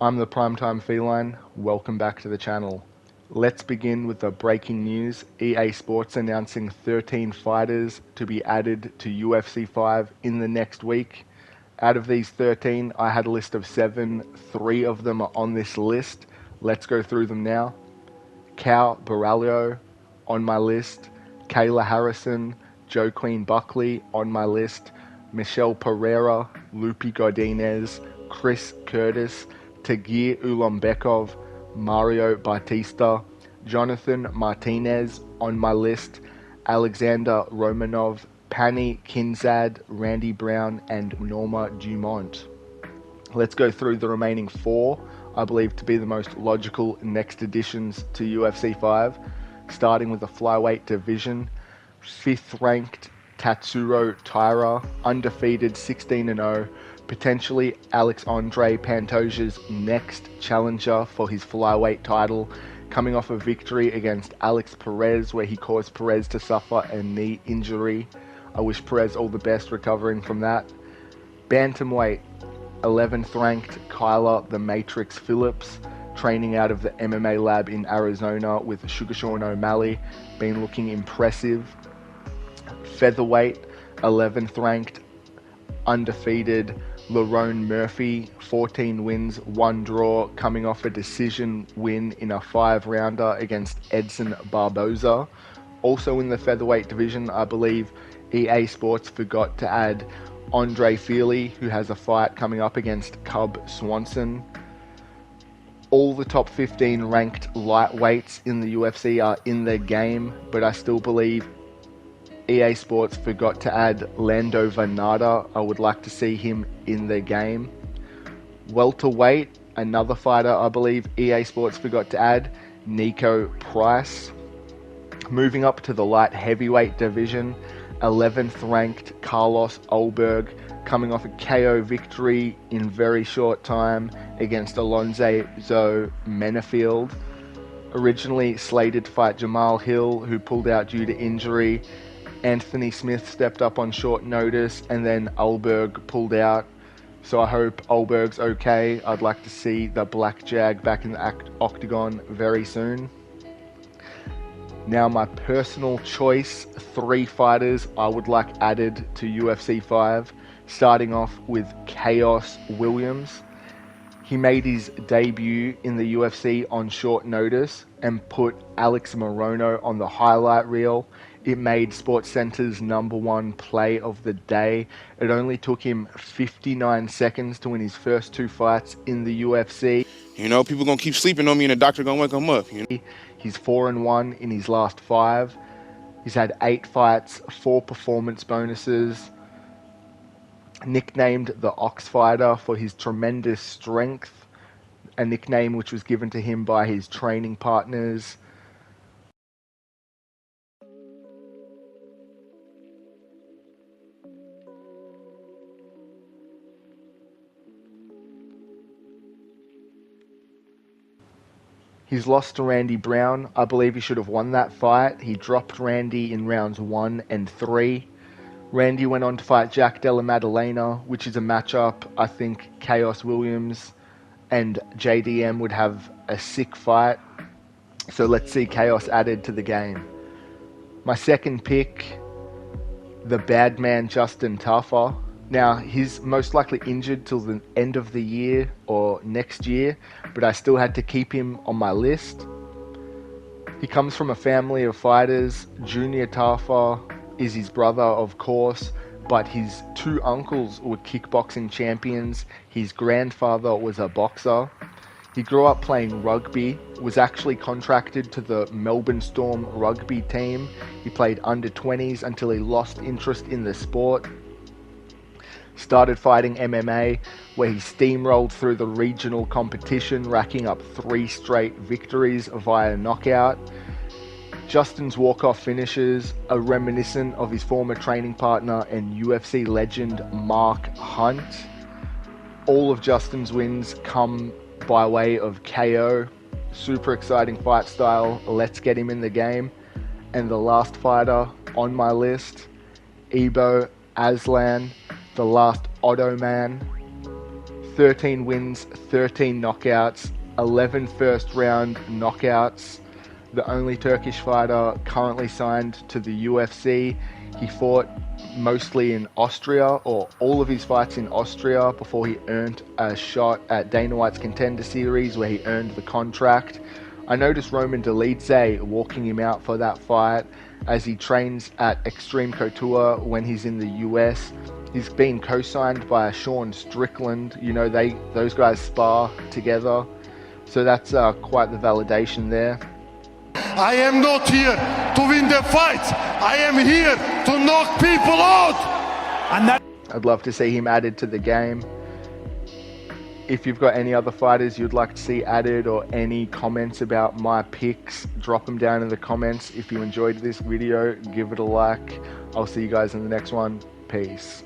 I'm the Primetime Feline. Welcome back to the channel. Let's begin with the breaking news. EA Sports announcing 13 fighters to be added to UFC 5 in the next week. Out of these 13, I had a list of 7. 3 of them are on this list. Let's go through them now. Cal Baralho on my list. Kayla Harrison, Joe Queen Buckley on my list. Michelle Pereira, Lupi Godinez, Chris Curtis, Tagir Ulanbekov, Mario Batista, Jonathan Martinez on my list, Alexander Romanov, Pani Kinzad, Randy Brown, and Norma Dumont. Let's go through the remaining 4, I believe to be the most logical next additions to UFC 5, starting with the flyweight division. 5th ranked Tatsuro Taira, undefeated 16-0, potentially Alexandre Pantoja's next challenger for his flyweight title, coming off a victory against Alex Perez where he caused Perez to suffer a knee injury. I wish Perez all the best recovering from that. Bantamweight, 11th ranked Kyla the Matrix Phillips, training out of the MMA lab in Arizona with Sugar Sean O'Malley, been looking impressive. Featherweight, 11th ranked, undefeated Lerone Murphy, 14 wins, 1 draw, coming off a decision win in a 5-rounder against Edson Barboza. Also in the featherweight division, I believe EA Sports forgot to add Andre Feely, who has a fight coming up against Cub Swanson. All the top 15 ranked lightweights in the UFC are in the game, but I still believe EA Sports forgot to add Lando Vannata. I would like to see him in the game. Welterweight, another fighter I believe EA Sports forgot to add, Nico Price. Moving up to the light heavyweight division, 11th ranked Carlos Ulberg, coming off a KO victory in very short time against Alonzo Menefield. Originally slated to fight Jamal Hill, who pulled out due to injury. Anthony Smith stepped up on short notice, and then Ulberg pulled out. So I hope Ulberg's okay. I'd like to see the Black Jag back in the octagon very soon. Now my personal choice, 3 fighters I would like added to UFC 5, starting off with Khaos Williams. He made his debut in the UFC on short notice and put Alex Morono on the highlight reel. It made SportsCenter's #1 play of the day. It only took him 59 seconds to win his first 2 fights in the UFC. You know, people gonna keep sleeping on me and the doctor gonna wake them up. You know? He's 4-1 in his last 5. He's had 8 fights, 4 performance bonuses. Nicknamed the Ox Fighter for his tremendous strength, a nickname which was given to him by his training partners. He's lost to Randy Brown. I believe he should have won that fight. He dropped Randy in rounds 1 and 3. Randy went on to fight Jack Della Maddalena, which is a matchup I think Khaos Williams and JDM would have a sick fight. So let's see Khaos added to the game. My second pick, the bad man Justin Tafa. Now, he's most likely injured till the end of the year or next year, but I still had to keep him on my list. He comes from a family of fighters. Junior Tafa is his brother, of course, but his 2 uncles were kickboxing champions. His grandfather was a boxer. He grew up playing rugby, was actually contracted to the Melbourne Storm rugby team. He played under 20s until he lost interest in the sport. Started fighting MMA, where he steamrolled through the regional competition, racking up 3 straight victories via knockout. Justin's walk-off finishes are reminiscent of his former training partner and UFC legend Mark Hunt. All of Justin's wins come by way of KO. Super exciting fight style. Let's get him in the game. And the last fighter on my list, Ibo Aslan, the last Ottoman, 13 wins, 13 knockouts, 11 first round knockouts. The only Turkish fighter currently signed to the UFC. He fought mostly in Austria, or all of his fights in Austria, before he earned a shot at Dana White's Contender Series, where he earned the contract. I noticed Roman Dolidze walking him out for that fight as he trains at Extreme Couture when he's in the US. He's been co-signed by Sean Strickland. You know, those guys spar together. So that's quite the validation there. I am not here to win the fight. I am here to knock people out. And that I'd love to see him added to the game. If you've got any other fighters you'd like to see added, or any comments about my picks, drop them down in the comments. If you enjoyed this video, give it a like. I'll see you guys in the next one. Peace.